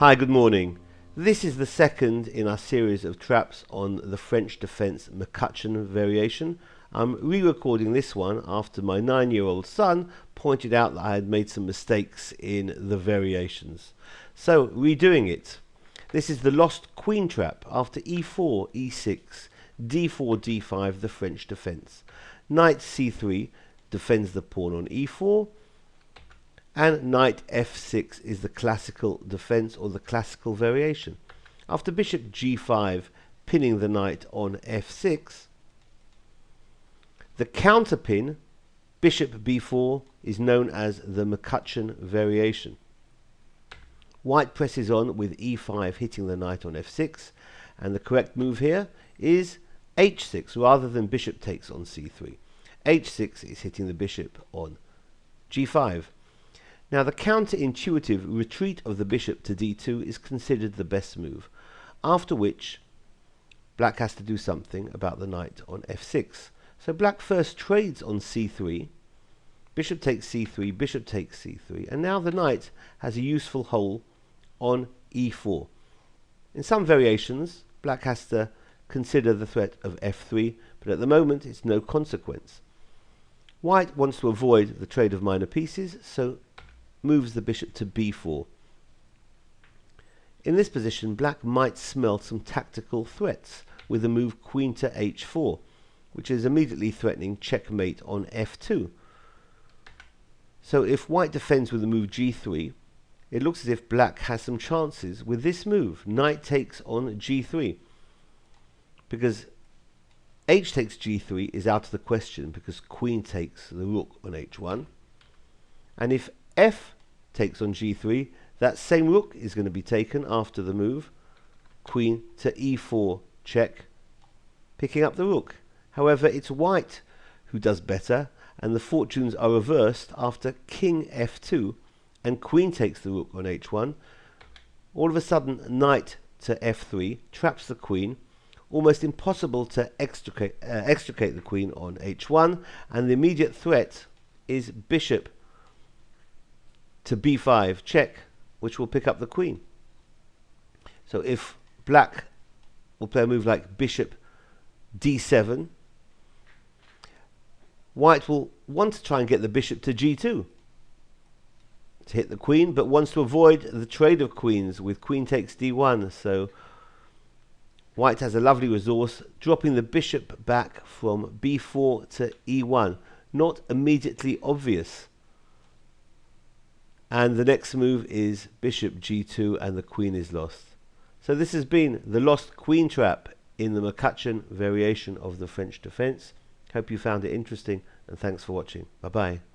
Hi, good morning. This is the second in our series of traps on the French defense McCutcheon variation. I'm re-recording this one after my 9-year-old son pointed out that I had made some mistakes in the variations. So, redoing it. This is the lost queen trap after e4, e6, d4, d5, the French defense. Knight c3 defends the pawn on e4, and knight f6 is the classical defense or the classical variation. After bishop g5 pinning the knight on f6, the counterpin bishop b4 is known as the McCutcheon variation. White presses on with e5 hitting the knight on f6, and the correct move here is h6 rather than bishop takes on c3. h6 is hitting the bishop on g5. Now the counterintuitive retreat of the bishop to d2 is considered the best move, after which black has to do something about the knight on f6. So black first trades on c3, bishop takes c3, bishop takes c3, and now the knight has a useful hole on e4. In some variations, black has to consider the threat of f3, but at the moment it's no consequence. White wants to avoid the trade of minor pieces, so moves the bishop to b4. In this position, black might smell some tactical threats with the move queen to h4, which is immediately threatening checkmate on f2. So if white defends with the move g3, it looks as if black has some chances with this move, knight takes on g3, because h takes g3 is out of the question because queen takes the rook on h1, and if f takes on g3, that same rook is going to be taken after the move queen to e4 check, picking up the rook. However, it's white who does better, and the fortunes are reversed after king f2 and queen takes the rook on h1. All of a sudden, knight to f3 traps the queen, almost impossible to extricate the queen on h1, and the immediate threat is bishop to b5 check, which will pick up the queen. So if black will play a move like bishop d7, white will want to try and get the bishop to g2 to hit the queen, but wants to avoid the trade of queens with queen takes d1. So white has a lovely resource, dropping the bishop back from b4 to e1. Not immediately obvious. And the next move is bishop g2 and the queen is lost. So this has been the lost queen trap in the McCutcheon variation of the French defense. Hope you found it interesting, and thanks for watching. Bye bye.